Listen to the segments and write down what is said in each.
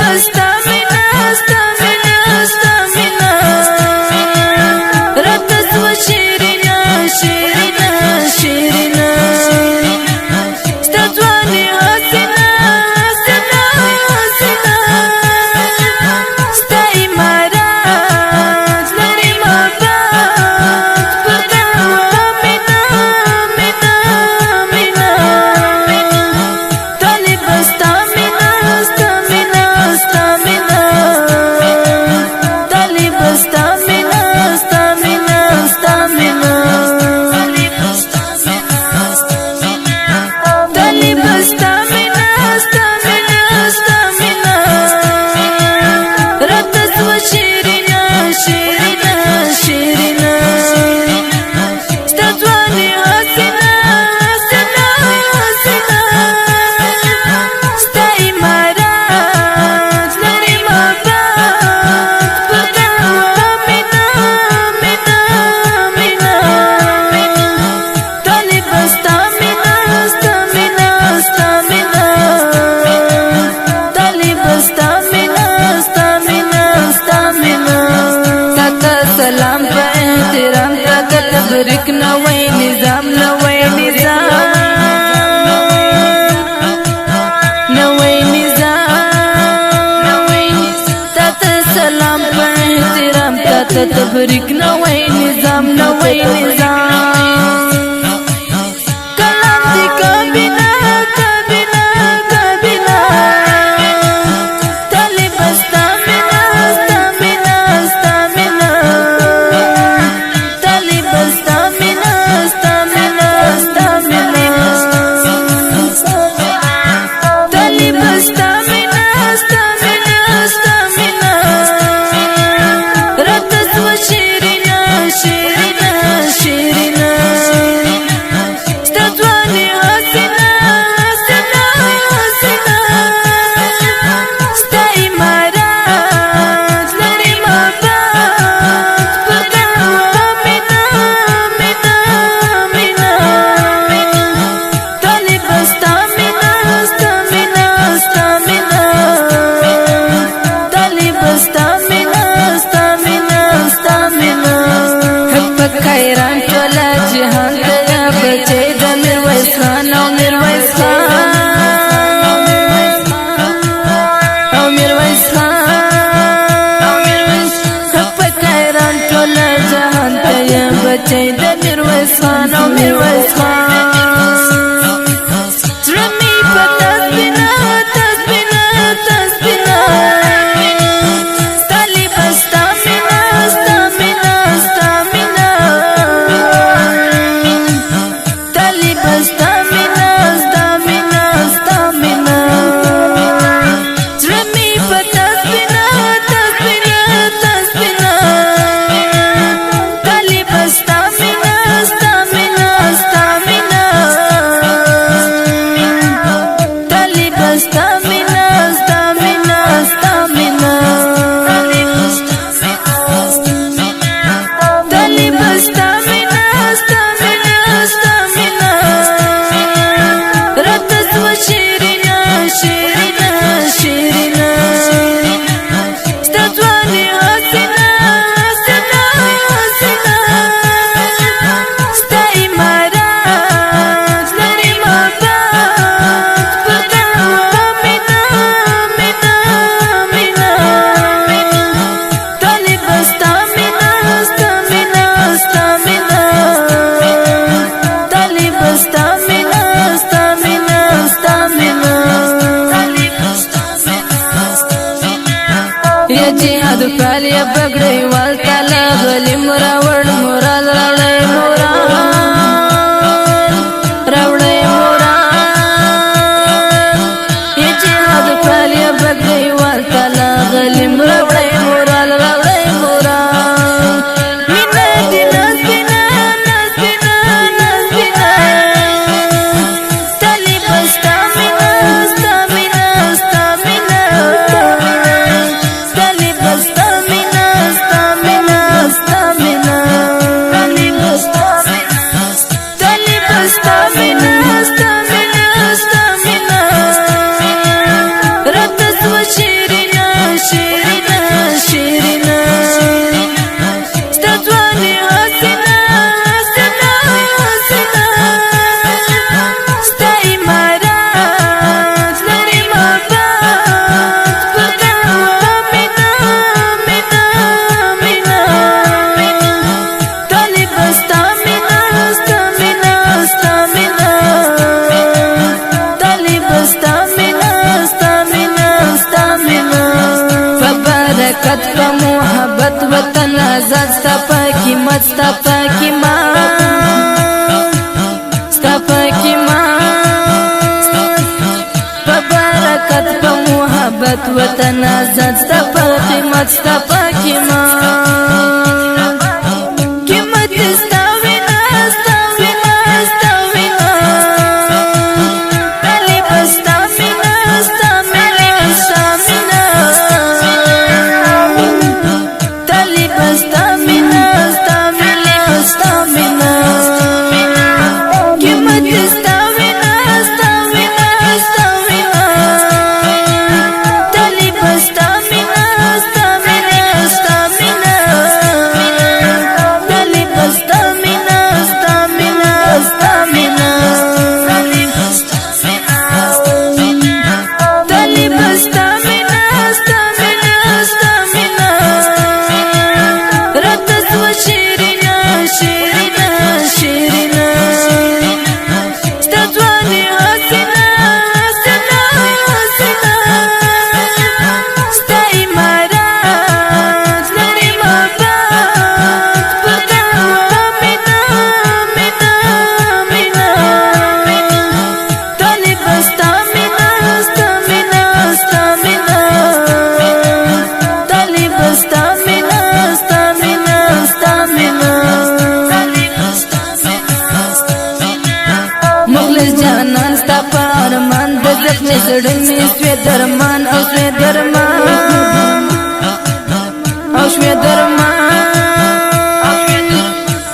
بستا مینا ستا مینا ستا مینا راته سوه شیرینا شیرینا شیرینا ستا ځواني حسینه حسینه حسینه ستا عمارت لري محبت پر تا مینا مینا مینا طالب ستا مینا ستا مینا ستا مینا طالب ستا مینا ستا مینا ستا مینا طالب ستا مینا ستا مینا ستا مینا راته سوه شیرینا شیرینا شیرینا ستا ځواني حسینه حسینه حسینه ستا عمارت لري محبت پر تا مینا مینا مینا طالب ستا مینا ستا مینا ستا مینا طالب ستا مینا ستا مینا ستا مینا تاته سلام په احترام تاته تبریک نوی نظام نوی نظام نوی نظام تاته سلام په احترام تاته تبریک نوی نظام نوی نظام کلام دی کابینا کابینا کابینا طالب ستا مینا ستا مینا ستا مینا طالب ستا مینا ستا مینا ستا مینا طالب ستا مینا ستا مینا ستا مینا راته سوه شیرینا شیرینا شیرینا ستا ځواني حسینه حسینه حسینه ستا عمارت لري محبت پر تا مینا مینا مینا طالب ستا مینا ستا مینا ستا مینا طالب ستا مینا ستا مینا ستا مینا په خیران ټوله جهان ته یا بچی د میرویس خان او میرویس خان او میرویس خان په خیران ټوله جهان ته یا بچی د میرویس خان او میرویس خان زړه مې په تسبینا تسبینا تسبینا طالب ستا مینا ستا مینا ستا مینا طالب ستا مینا ستا مینا ستا مینا زړه مې په تسبینا تسبینا تسبینا طالب ستا مینا ستا مینا ستا مینا طالب ستا مینا ستا مینا ستا مینا طالب ستا مینا ستا مینا ستا مینا راته سوه شیرینا شیرینا شیرینا ستا ځواني حسینه حسینه حسینه ستا عمارت لري محبت پر تا مینا مینا مینا طالب ستا مینا ستا مینا ستا مینا طالب ستا مینا ستا مینا ستا مینا یا جهاد پال یا پګړی وال تعالی غلی مراوړ مراد راوړی مراد راوړی مراد یا جهاد پال یا پګړی وال تعالی غلی مراوړی مراد راوړی مراد مینا دی نسبینا نسبینا نسبینا طالب ستا مینا ستا مینا ستا مینا طالب ستا مینا ستا مینا ستا مینا برکت په محبت وطن آزاد ستا پاکی مت ستا پاکی ما ستا پاکی ما په برکت په محبت وطن آزاد ستا پاکی مت ستا پاکی ما زړه مې سوې درمان او سوې درمان او سوې درمان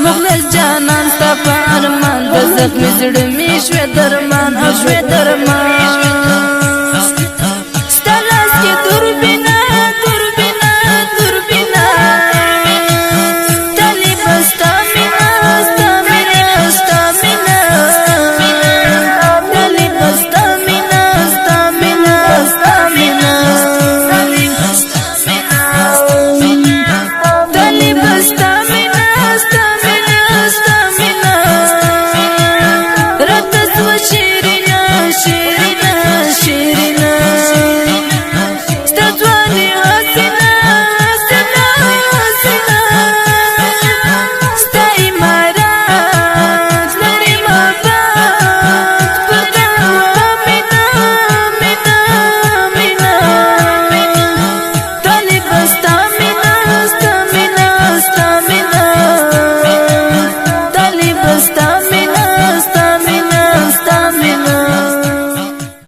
مخلص جانان ستا په ارمان د زخمي زړه مې سوې درمان او سوې درمان